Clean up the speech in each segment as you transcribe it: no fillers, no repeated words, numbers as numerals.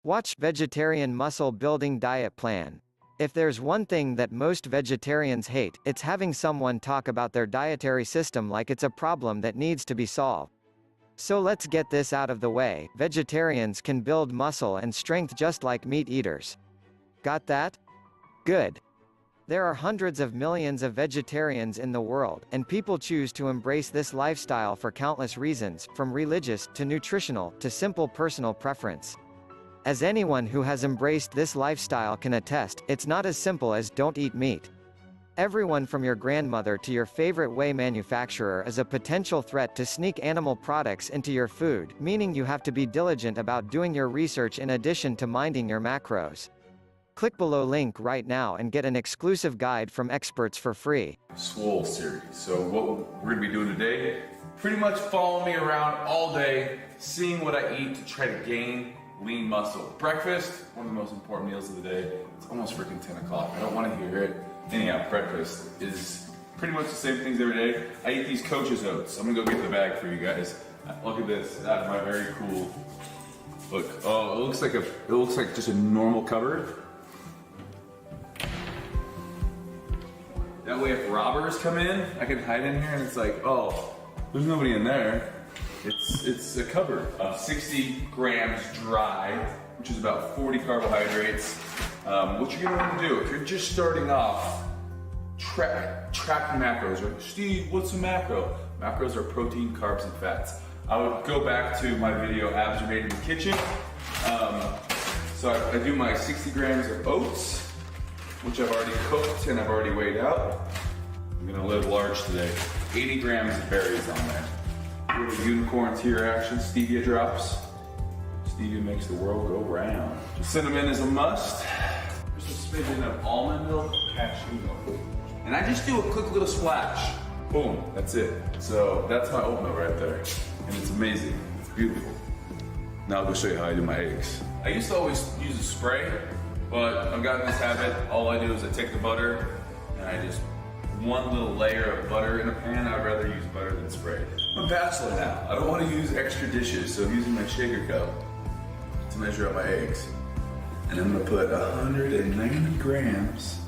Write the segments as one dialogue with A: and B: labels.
A: Watch Vegetarian Muscle Building Diet Plan. If there's one thing that most vegetarians hate, it's having someone talk about their dietary system like it's a problem that needs to be solved. So let's get this out of the way: vegetarians can build muscle and strength just like meat eaters. Got that? Good. There are hundreds of millions of vegetarians in the world, and people choose to embrace this lifestyle for countless reasons, from religious, to nutritional, to simple personal preference. As anyone who has embraced this lifestyle can attest, it's not as simple as "don't eat meat." Everyone from your grandmother to your favorite whey manufacturer is a potential threat to sneak animal products into your food, meaning you have to be diligent about doing your research in addition to minding your macros. Click below link right now and get an exclusive guide from experts for free.
B: Swole series. So what we're gonna be doing today, pretty much follow me around all day, seeing what I eat to try to gain lean muscle. Breakfast, one of the most important meals of the day. It's almost freaking 10 o'clock. I don't want to hear it. Anyhow, breakfast is pretty much the same things every day. I eat these Coach's Oats. I'm gonna go get the bag for you guys. Look at this. That's my very cool. Look. Oh, it looks like just a normal cupboard. That way, if robbers come in, I can hide in here, and it's like, oh, there's nobody in there. It's a cupboard of 60 grams dry, which is about 40 carbohydrates. What you're gonna want to do if you're just starting off, track macros. Right? Steve, what's a macro? Macros are protein, carbs, and fats. I would go back to my video, Abs Are Made in the Kitchen. So I do my 60 grams of oats, which I've already cooked and I've already weighed out. I'm gonna live large today. 80 grams of berries on there. Little unicorn tear action, stevia drops. Stevia makes the world go round. Cinnamon is a must. There's a smidgen of almond milk, cashew milk. And I just do a quick little splash. Boom, that's it. So that's my oat milk right there. And it's amazing, it's beautiful. Now I'll go show you how I do my eggs. I used to always use a spray, but I've gotten this habit. All I do is I take the butter and I just, one little layer of butter in a pan. I'd rather use butter than spray. I'm a bachelor now. I don't want to use extra dishes, so I'm using my shaker cup to measure out my eggs. And I'm gonna put 190 grams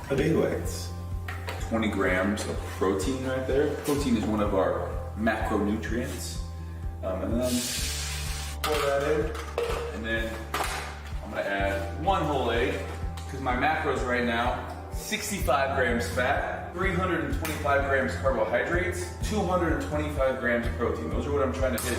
B: of egg whites. 20 grams of protein right there. Protein is one of our macronutrients. And then pour that in. And then I'm gonna add one whole egg, because my macros right now, 65 grams fat, 325 grams carbohydrates, 225 grams protein. Those are what I'm trying to hit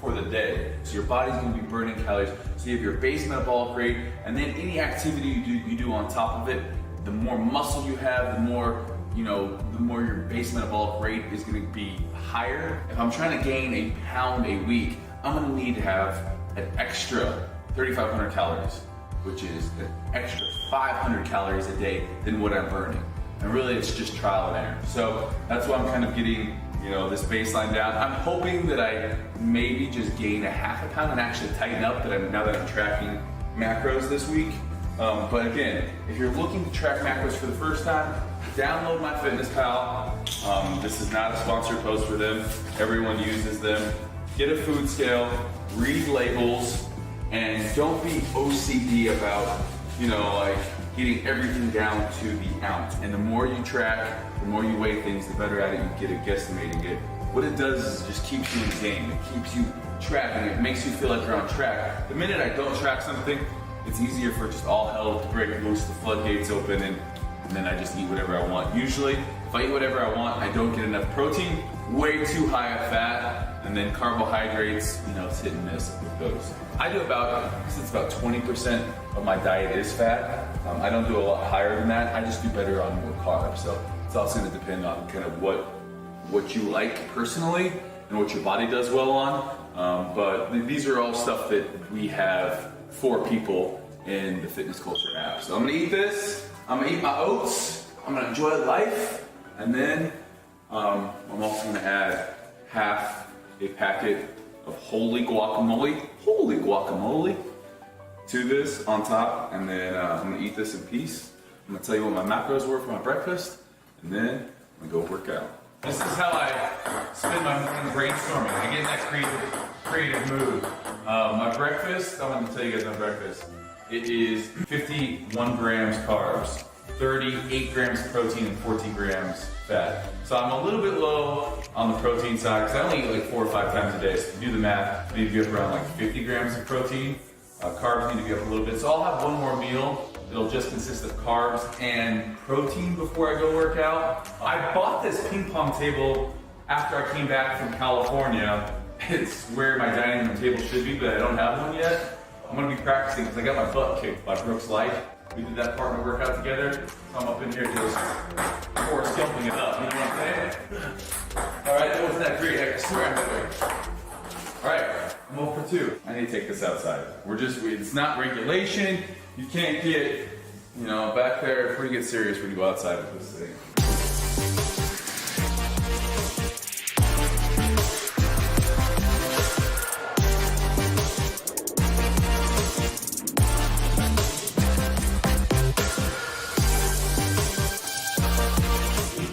B: for the day. So your body's gonna be burning calories. So you have your base metabolic rate, and then any activity you do on top of it, the more muscle you have, the more your base metabolic rate is gonna be higher. If I'm trying to gain a pound a week, I'm gonna need to have an extra 3,500 calories, which is an extra 500 calories a day than what I'm burning. And really it's just trial and error. So that's why I'm kind of getting, this baseline down. I'm hoping that I maybe just gain a half a pound and actually tighten up now that I'm tracking macros this week. But again, if you're looking to track macros for the first time, download MyFitnessPal. This is not a sponsored post for them. Everyone uses them. Get a food scale, read labels, and don't be OCD about, getting everything down to the ounce. And the more you track, the more you weigh things, the better at it you get at guesstimating it. What it does is it just keeps you in the game. It keeps you tracking. It makes you feel like you're on track. The minute I don't track something, it's easier for just all hell to break loose, the floodgates open, and then I just eat whatever I want. Usually, if I eat whatever I want, I don't get enough protein, way too high of fat, and then carbohydrates, it's hit and miss with those. I do since about 20% of my diet is fat. I don't do a lot higher than that. I just do better on more carbs. So it's also gonna depend on kind of what you like personally and what your body does well on. But these are all stuff that we have for people in the fitness culture app. So I'm gonna eat this, I'm gonna eat my oats, I'm gonna enjoy life, and then I'm also gonna add half a packet of holy guacamole to this on top, and then I'm gonna eat this in peace. I'm gonna tell you what my macros were for my breakfast, and then I'm gonna go work out. This is how I spend my morning brainstorming. I get in that creative mood. My breakfast, I'm gonna tell you guys my breakfast. It is 51 grams carbs, 38 grams protein, and 14 grams fat. So I'm a little bit low on the protein side because I only eat like 4 or 5 times a day. So if you do the math, I need to be up around like 50 grams of protein. Carbs need to be up a little bit. So I'll have one more meal. It'll just consist of carbs and protein before I go work out. I bought this ping pong table after I came back from California. It's where my dining room table should be, but I don't have one yet. I'm gonna be practicing because I got my butt kicked by Brooks Light. We did that partner workout together. So I'm up in here just force jumping it up, you know what I'm saying? All right, that wasn't that great, I swear I'm better. All right, I'm 0 for 2. I need to take this outside. It's not regulation. You can't get, you know, back there before you get serious when you go outside with this thing.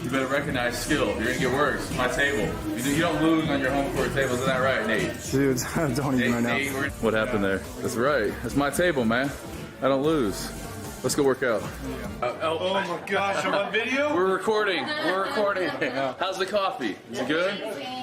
B: You better recognize skill. You're gonna get worse. My table. You don't lose on your home court table, isn't that right, Nate?
C: Dude, don't even right now.
B: What happened there? That's right. That's my table, man. I don't lose. Let's go work out.
C: Oh my gosh, I'm on video?
B: We're recording. How's the coffee? Is it good?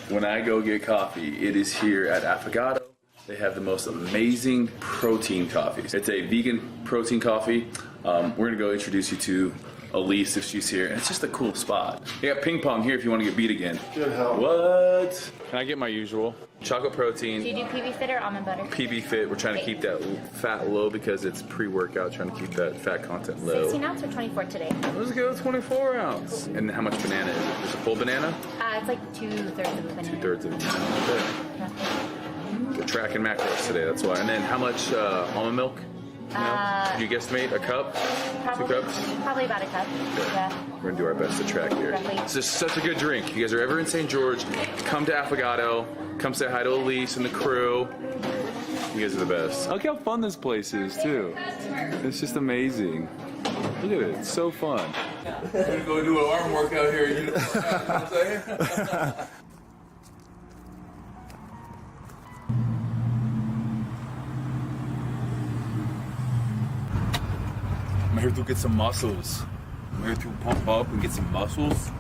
B: When I go get coffee, it is here at Affogato. They have the most amazing protein coffees. It's a vegan protein coffee. We're gonna go introduce you to Elise if she's here. And it's just a cool spot. They got ping pong here if you want to get beat again.
C: Good hell.
B: What? Can I get my usual? Chocolate protein.
D: Do you do PB Fit or almond butter?
B: PB Fit. We're trying to keep that fat low because it's pre-workout, trying to keep that fat content low.
D: 16 ounce or 24 today?
B: Let's go 24 ounce. And how much banana is it? Is it a full banana?
D: It's like 2/3 of a banana.
B: 2/3 of a banana. Okay. We're tracking macros today, that's why. And then how much almond milk? Did you guesstimate a cup?
D: Probably,
B: 2 cups?
D: Probably about a cup. Yeah.
B: We're gonna do our best to track here.
D: Roughly.
B: This is such a good drink. You guys are ever in St. George, come to Affogato, come say hi to Elise and the crew. You guys are the best. Look how fun this place is too. It's just amazing. Look at it, it's so fun. We're gonna go do an arm workout here. You know what I'm saying? I'm here to get some muscles. I'm here to pump up and get some muscles.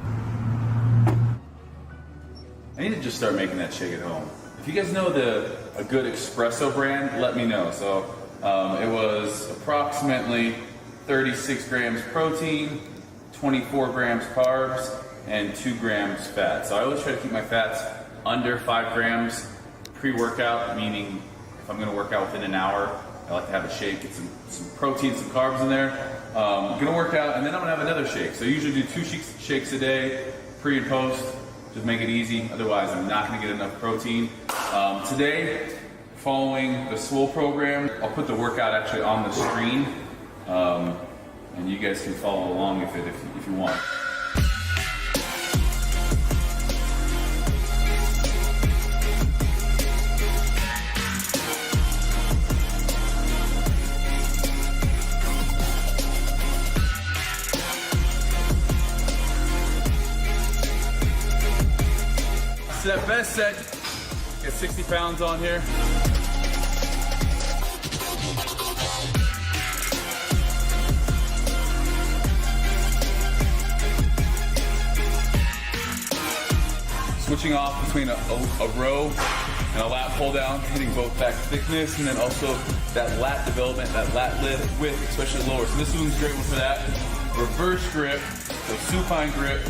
B: I need to just start making that shake at home. If you guys know a good espresso brand, let me know. So it was approximately 36 grams protein, 24 grams carbs, and 2 grams fat. So I always try to keep my fats under 5 grams pre-workout, meaning if I'm gonna work out within an hour, I like to have a shake, get some protein, some carbs in there. I'm gonna work out, and then I'm gonna have another shake. So I usually do 2 shakes a day, pre and post. Just make it easy. Otherwise, I'm not gonna get enough protein. Today, following the Swole program, I'll put the workout actually on the screen, and you guys can follow along with it if you want. That best set, get 60 pounds on here. Switching off between a row and a lat pull down, hitting both back thickness and then also that lat development, that lat width, especially lower. So this one's a great one for that. Reverse grip, so supine grip,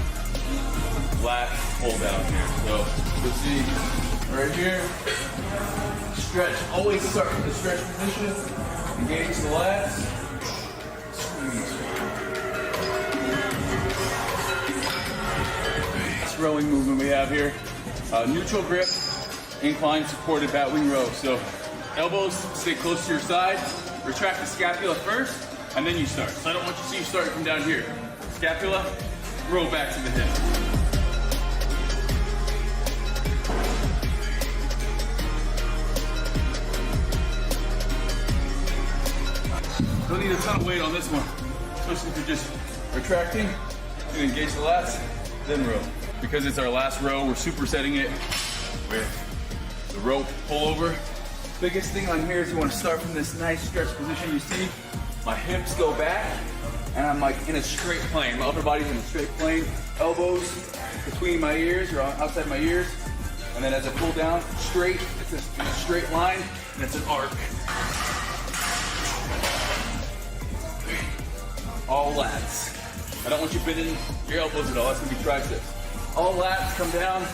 B: lat pull down here. So you'll see right here, stretch. Always start with the stretch position. Engage the lats. Squeeze. This rowing movement we have here. Neutral grip, incline supported bat wing row. So elbows stay close to your side. Retract the scapula first, and then you start. So I don't want you to see you start from down here. Scapula, row back to the hip. Don't need a ton of weight on this one, especially if you're just retracting. You engage the lats, then row. Because it's our last row, we're supersetting it with the rope pullover. Biggest thing on here is you want to start from this nice stretch position. You see, my hips go back, and I'm like in a straight plane. My upper body's in a straight plane. Elbows between my ears or outside my ears, and then as I pull down, straight. It's a straight line, and it's an arc. All lats. I don't want you bending your elbows at all. That's gonna be triceps. All lats, come down.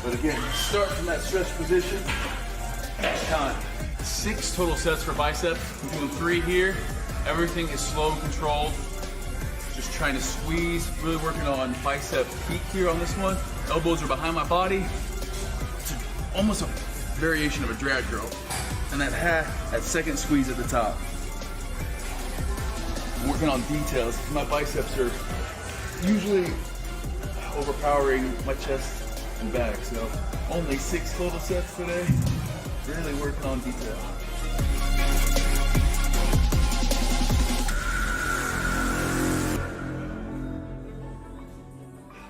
B: But again, start from that stretch position. Time. 6 total sets for biceps. I'm doing 3 here. Everything is slow and controlled. Just trying to squeeze, really working on bicep peak here on this one. Elbows are behind my body. It's almost a variation of a drag curl. And that second squeeze at the top. I'm working on details. My biceps are usually overpowering my chest and back, so only 6 total sets today. Really working on detail.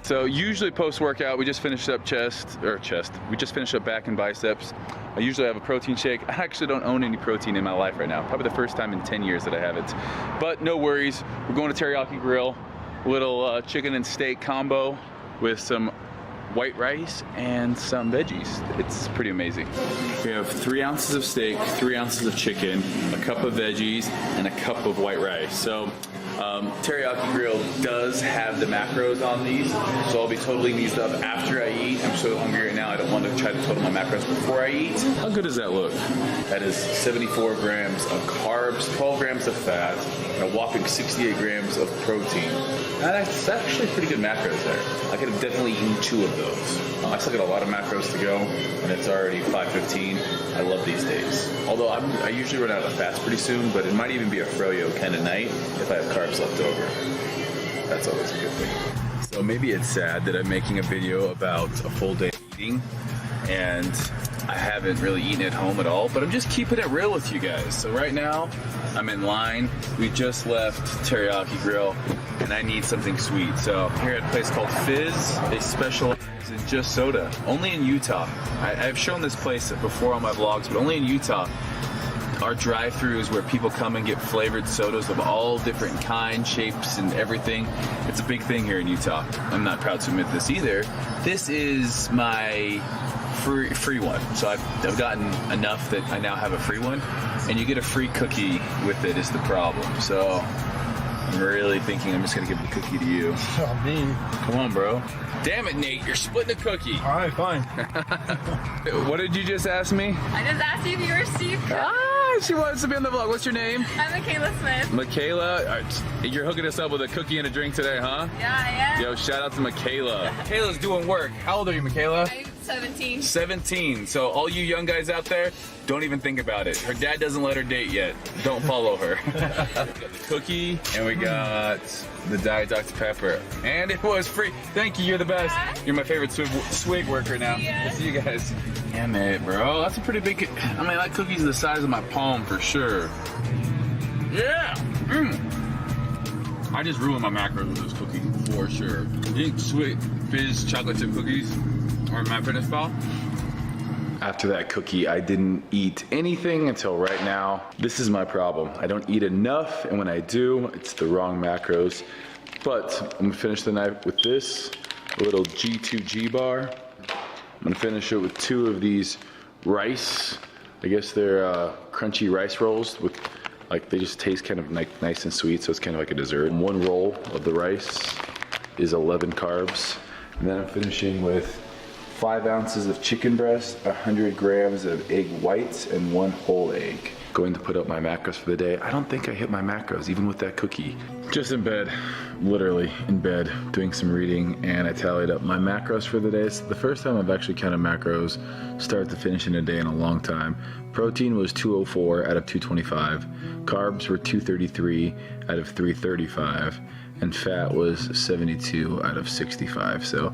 B: So usually post-workout, we just finished up we just finished up back and biceps. I usually have a protein shake. I actually don't own any protein in my life right now. Probably the first time in 10 years that I have it. But no worries, we're going to Teriyaki Grill. Little chicken and steak combo with some white rice and some veggies. It's pretty amazing. We have 3 ounces of steak, 3 ounces of chicken, a cup of veggies, and a cup of white rice. So Teriyaki Grill does have the macros on these, so I'll be totaling these up after I eat. I'm so hungry right now, I don't want to try to total my macros before I eat. How good does that look? That is 74 grams of carbs, 12 grams of fat, and a whopping 68 grams of protein. That's actually pretty good macros there. I could have definitely eaten 2 of those. I still got a lot of macros to go, and it's already 5:15. I love these days. Although I usually run out of fats pretty soon, but it might even be a froyo kind of night if I have carbs left over. That's always a good thing. So maybe it's sad that I'm making a video about a full day eating, and I haven't really eaten at home at all, but I'm just keeping it real with you guys. So right now, I'm in line. We just left Teriyaki Grill, and I need something sweet. So here at a place called Fizz, they specialize in just soda, only in Utah. I've shown this place before on my vlogs, but only in Utah. Our drive-throughs where people come and get flavored sodas of all different kinds, shapes, and everything. It's a big thing here in Utah. I'm not proud to admit this either. This is my free one. So I've gotten enough that I now have a free one, and you get a free cookie with it is the problem. So I'm really thinking I'm just gonna give the cookie to you.
C: Oh, me.
B: Come on, bro. Damn it, Nate, you're splitting a cookie.
C: All right, fine.
B: What did you just ask me?
E: I just asked you if you were Steve Cook.
B: Ah, she wants to be on the vlog. What's your name?
E: I'm Michaela Smith.
B: Michaela, you're hooking us up with a cookie and a drink today, huh?
E: Yeah, I am.
B: Yo, shout out to Michaela. Michaela's doing work. How old are you, Michaela?
E: I'm 17.
B: 17. So all you young guys out there, don't even think about it. Her dad doesn't let her date yet. Don't follow her. We got the cookie, and we got the Diet Dr. Pepper. And it was free. Thank you, you're the best. You're my favorite swig worker now.
E: Yes.
B: See you guys. Damn it, bro. That's a pretty big, I mean, that cookie's the size of my palm for sure. Yeah. I just ruined my macros with this cookie for sure. You think sweet Fizz chocolate chip cookies are my fitness pal? After that cookie, I didn't eat anything until right now. This is my problem. I don't eat enough, and when I do, it's the wrong macros. But I'm gonna finish the night with this, a little G2G bar. I'm gonna finish it with 2 of these rice. I guess they're crunchy rice rolls with, like, they just taste kind of nice and sweet, so it's kind of like a dessert. 1 roll of the rice is 11 carbs. And then I'm finishing with 5 ounces of chicken breast, 100 grams of egg whites, and 1 whole egg. Going to put up my macros for the day. I don't think I hit my macros, even with that cookie. Just in bed, literally in bed, doing some reading, and I tallied up my macros for the day. It's the first time I've actually counted macros, start to finish in a day in a long time. Protein was 204 out of 225. Carbs were 233 out of 335. And fat was 72 out of 65. So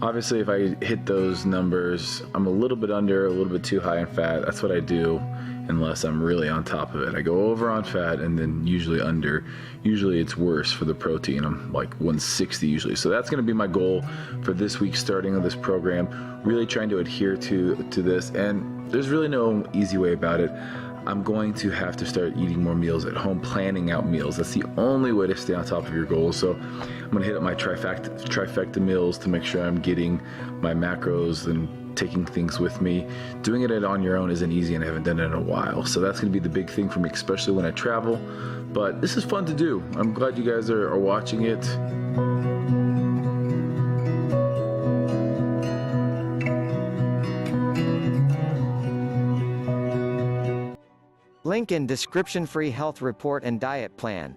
B: obviously if I hit those numbers, I'm a little bit under, a little bit too high in fat. That's what I do unless I'm really on top of it. I go over on fat and then usually under. Usually it's worse for the protein. I'm like 160 usually. So that's gonna be my goal for this week starting of this program. Really trying to adhere to this. And
F: there's really no easy way about it. I'm going to have to start eating more meals at home, planning out meals. That's the only way to stay on top of your goals. So I'm gonna hit up my trifecta meals to make sure I'm getting my macros and taking things with me. Doing it on your own isn't easy, and I haven't done it in a while. So that's gonna be the big thing for me, especially when I travel. But this is fun to do. I'm glad you guys are watching it.
A: Link in description. Free health report and diet plan.